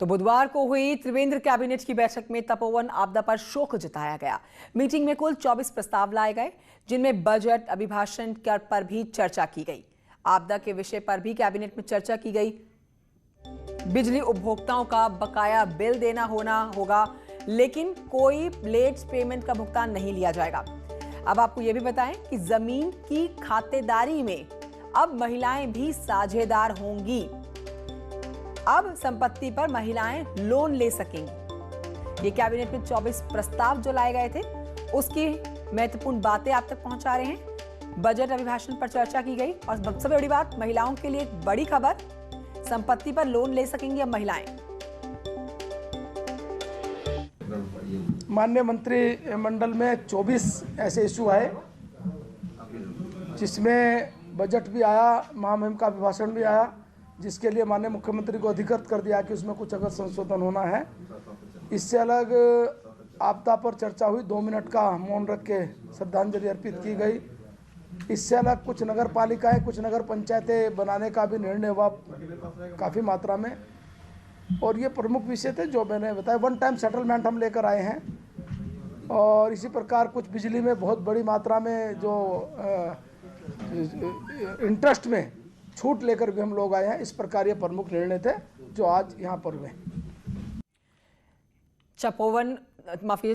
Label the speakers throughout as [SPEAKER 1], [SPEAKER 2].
[SPEAKER 1] तो बुधवार को हुई त्रिवेंद्र कैबिनेट की बैठक में तपोवन आपदा पर शोक जताया गया। मीटिंग में कुल 24 प्रस्ताव लाए गए, जिनमें बजट, अभिभाषण कर पर भी चर्चा की गई। आपदा के विषय पर भी कैबिनेट में चर्चा की गई। बिजली उपभोक्ताओं का बकाया बिल देना होगा, लेकिन कोई लेट पेमेंट का भुगतान नहीं लिया जाएगा। अब आपको यह भी बताएं कि जमीन की खातेदारी में अब महिलाएं भी साझेदार होंगी। अब संपत्ति पर महिलाएं लोन ले सकेंगी। ये कैबिनेट में 24 प्रस्ताव जो लाए गए थे, उसकी महत्वपूर्ण बातें आप तक पहुंचा रहे हैं। बजट अभिभाषण पर चर्चा की गई और सबसे बड़ी बात, महिलाओं के लिए एक बड़ी खबर, संपत्ति पर लोन ले सकेंगी अब महिलाएं।
[SPEAKER 2] माननीय मंत्रिमंडल में 24 ऐसे इशू आए, जिसमें बजट भी आया, महामहिम का अभिभाषण भी आया, जिसके लिए माननीय मुख्यमंत्री को अधिकृत कर दिया कि उसमें कुछ अगर संशोधन होना है। इससे अलग आपदा पर चर्चा हुई, 2 मिनट का मौन रख के श्रद्धांजलि अर्पित की गई। इससे अलग कुछ नगर पालिकाएं, कुछ नगर पंचायतें बनाने का भी निर्णय हुआ काफ़ी मात्रा में, और ये प्रमुख विषय थे जो मैंने बताया। 1 टाइम सेटलमेंट हम लेकर आए हैं, और इसी प्रकार कुछ बिजली में बहुत बड़ी मात्रा में जो इंटरेस्ट में छूट लेकर भी हम लोग आए हैं। इस प्रकार ये प्रमुख निर्णय थे जो आज यहाँ पर हुए।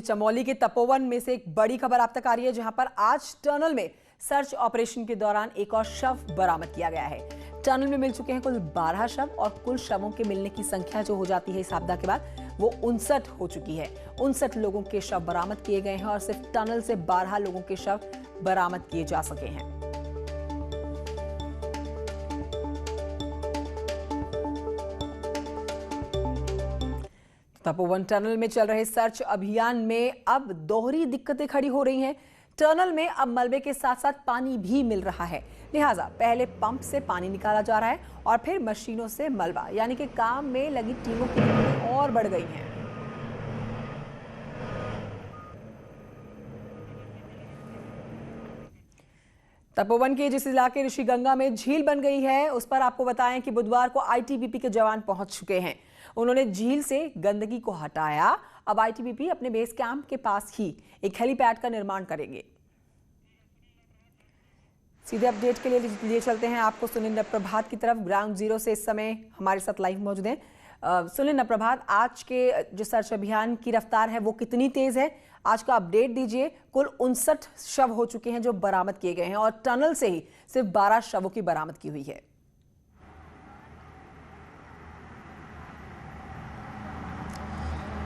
[SPEAKER 1] चमोली के तपोवन में से एक बड़ी खबर आप तक आ रही है, जहां पर आज टनल में सर्च ऑपरेशन के दौरान एक और शव बरामद किया गया है। टनल में मिल चुके हैं कुल 12 शव, और कुल शवों के मिलने की संख्या जो हो जाती है इस आपदा के बाद, वो 59 हो चुकी है। 59 लोगों के शव बरामद किए गए हैं, और सिर्फ टनल से 12 लोगों के शव बरामद किए जा सके हैं। तपोवन टनल में चल रहे सर्च अभियान में अब दोहरी दिक्कतें खड़ी हो रही हैं। टनल में अब मलबे के साथ साथ पानी भी मिल रहा है, लिहाजा पहले पंप से पानी निकाला जा रहा है और फिर मशीनों से मलबा, यानी कि काम में लगी टीमों की दिक्कतें और बढ़ गई हैं। तपोवन के जिस इलाके ऋषिगंगा में झील बन गई है, उस पर आपको बताएं कि बुधवार को आईटीबीपी के जवान पहुंच चुके हैं। उन्होंने झील से गंदगी को हटाया। अब आईटीबीपी अपने बेस कैंप के पास ही एक हेलीपैड का निर्माण करेंगे। सीधे अपडेट के लिए चलते हैं आपको सुनील प्रभात की तरफ। ग्राउंड जीरो से इस समय हमारे साथ लाइव मौजूद हैं। सुनील प्रभात, आज के जो सर्च अभियान की रफ्तार है वो कितनी तेज है? आज का अपडेट दीजिए। कुल 59 शव हो चुके हैं जो बरामद किए गए हैं, और टनल से ही सिर्फ 12 शवों की बरामद की हुई है।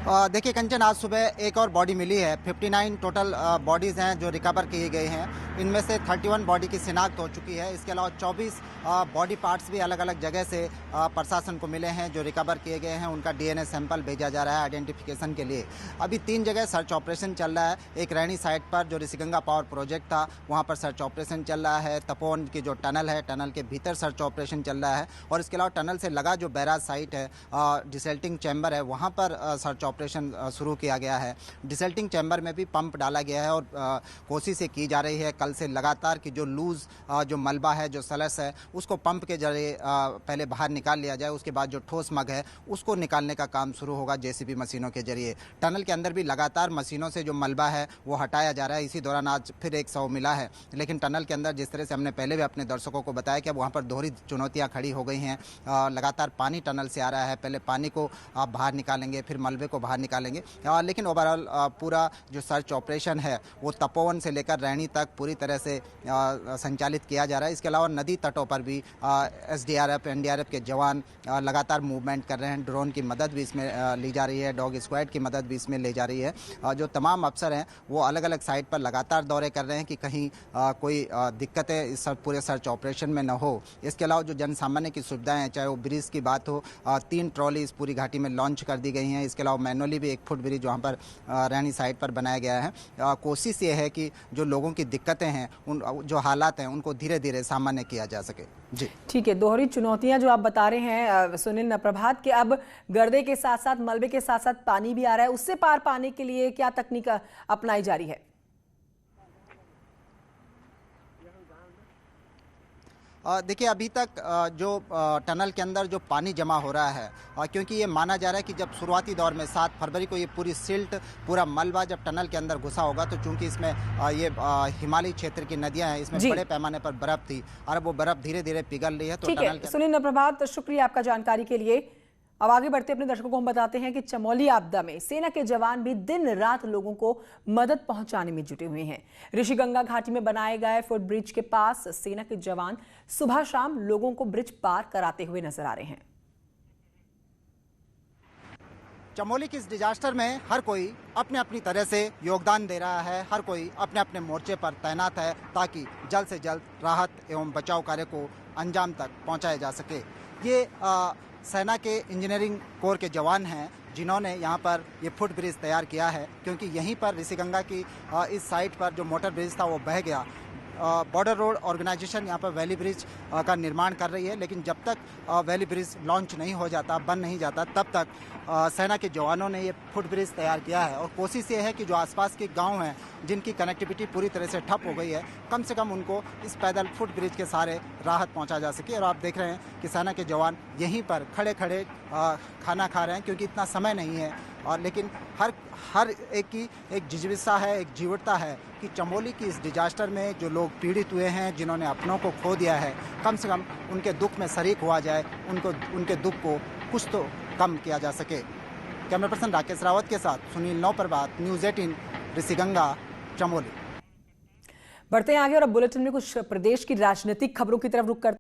[SPEAKER 3] देखिए कंचन, आज सुबह एक और बॉडी मिली है। 59 टोटल बॉडीज़ हैं जो रिकवर किए गए हैं। इनमें से 31 बॉडी की शिनाख्त हो चुकी है। इसके अलावा 24 बॉडी पार्ट्स भी अलग अलग जगह से प्रशासन को मिले हैं जो रिकवर किए गए हैं। उनका डीएनए सैंपल भेजा जा रहा है आइडेंटिफिकेशन के लिए। अभी 3 जगह सर्च ऑपरेशन चल रहा है। एक रैणी साइट पर जो ऋषिगंगा पावर प्रोजेक्ट था, वहाँ पर सर्च ऑपरेशन चल रहा है। तपोवन की जो टनल है, टनल के भीतर सर्च ऑपरेशन चल रहा है। और इसके अलावा टनल से लगा जो बैराज साइट है, डिसल्टिंग चैम्बर है, वहाँ पर सर्च ऑपरेशन शुरू किया गया है। डिसल्टिंग चैम्बर में भी पंप डाला गया है, और कोशिश की जा रही है कल से लगातार कि जो लूज जो मलबा है, जो सलस है, उसको पंप के जरिए पहले बाहर निकाल लिया जाए। उसके बाद जो ठोस मग है उसको निकालने का काम शुरू होगा जेसीबी मशीनों के जरिए। टनल के अंदर भी लगातार मशीनों से जो मलबा है वो हटाया जा रहा है। इसी दौरान आज फिर एक शव मिला है। लेकिन टनल के अंदर जिस तरह से हमने पहले भी अपने दर्शकों को बताया कि अब वहाँ पर दोहरी चुनौतियाँ खड़ी हो गई हैं। लगातार पानी टनल से आ रहा है। पहले पानी को आप बाहर निकालेंगे, फिर मलबे को बाहर निकालेंगे। लेकिन ओवरऑल पूरा जो सर्च ऑपरेशन है वो तपोवन से लेकर रैणी तक पूरी तरह से संचालित किया जा रहा है। इसके अलावा नदी तटों पर भी एसडीआरएफ, एनडीआरएफ के जवान लगातार मूवमेंट कर रहे हैं। ड्रोन की मदद भी इसमें ली जा रही है, डॉग स्क्वाड की मदद भी इसमें ली जा रही है। जो तमाम अफसर हैं वो अलग अलग साइट पर लगातार दौरे कर रहे हैं कि कहीं कोई दिक्कतें इस पूरे सर्च ऑपरेशन में न हो। इसके अलावा जो जन सामान्य की सुविधाएं हैं, चाहे वो ब्रिज की बात हो, 3 ट्रॉली इस पूरी घाटी में लॉन्च कर दी गई हैं। इसके अलावा मैनुअली भी 1 फुट ब्रिज वहाँ पर रैणी साइट पर बनाया गया है। कोशिश ये है कि जो लोगों की दिक्कतें हैं, उन जो हालात हैं, उनको धीरे धीरे सामान्य किया जा सके। जी
[SPEAKER 1] ठीक है, दोहरी चुनौतियां जो आप बता रहे हैं सुनील प्रभात, कि अब गर्दे के साथ साथ मलबे के साथ साथ पानी भी आ रहा है, उससे पार पाने के लिए क्या तकनीक अपनाई जा रही है?
[SPEAKER 3] देखिए अभी तक जो टनल के अंदर जो पानी जमा हो रहा है, क्योंकि ये माना जा रहा है कि जब शुरुआती दौर में 7 फरवरी को ये पूरी सिल्ट, पूरा मलबा जब टनल के अंदर घुसा होगा, तो चूंकि इसमें ये हिमालयी क्षेत्र की नदियां हैं, इसमें बड़े पैमाने पर बर्फ थी और अब वो बर्फ धीरे धीरे पिघल रही है। तो
[SPEAKER 1] ठीक है सुनील प्रभात, शुक्रिया आपका जानकारी के लिए। अब आगे बढ़ते अपने दर्शकों को हम बताते हैं कि चमोली आपदा में सेना के जवान भी दिन रात लोगों को मदद पहुंचाने में जुटे हुए हैं। ऋषिगंगा घाटी में बनाए गए फुट ब्रिज के पास सेना के जवान सुबह शाम लोगों को ब्रिज पार कराते हुए नजर आ रहे हैं।
[SPEAKER 3] चमोली की इस डिजास्टर में हर कोई अपने अपनी तरह से योगदान दे रहा है, हर कोई अपने अपने मोर्चे पर तैनात है ताकि जल्द से जल्द राहत एवं बचाव कार्य को अंजाम तक पहुंचाया जा सके। ये सेना के इंजीनियरिंग कोर के जवान हैं जिन्होंने यहाँ पर ये फुट ब्रिज तैयार किया है, क्योंकि यहीं पर ऋषिगंगा की इस साइड पर जो मोटर ब्रिज था वो बह गया। बॉर्डर रोड ऑर्गेनाइजेशन यहाँ पर वैली ब्रिज का निर्माण कर रही है, लेकिन जब तक वैली ब्रिज लॉन्च नहीं हो जाता, बन नहीं जाता, तब तक सेना के जवानों ने ये फुट ब्रिज तैयार किया है। और कोशिश ये है कि जो आसपास के गांव हैं जिनकी कनेक्टिविटी पूरी तरह से ठप हो गई है, कम से कम उनको इस पैदल फुट ब्रिज के सहारे राहत पहुंचा जा सके। और आप देख रहे हैं कि सेना के जवान यहीं पर खड़े खड़े खाना खा रहे हैं, क्योंकि इतना समय नहीं है। और लेकिन हर एक की एक जिज्ञासा है, एक जीवटता है कि चमोली की इस डिजास्टर में जो लोग पीड़ित हुए हैं, जिन्होंने अपनों को खो दिया है, कम से कम उनके दुख में शरीक हुआ जाए, उनके दुख को कुछ तो कम किया जा सके। कैमरा पर्सन राकेश रावत के साथ सुनील नौप्रभात, न्यूज़ 18 ऋषिगंगा, चमोली।
[SPEAKER 1] बढ़ते हैं आगे और अब बुलेटिन में कुछ प्रदेश की राजनीतिक खबरों की तरफ रुख करते हैं।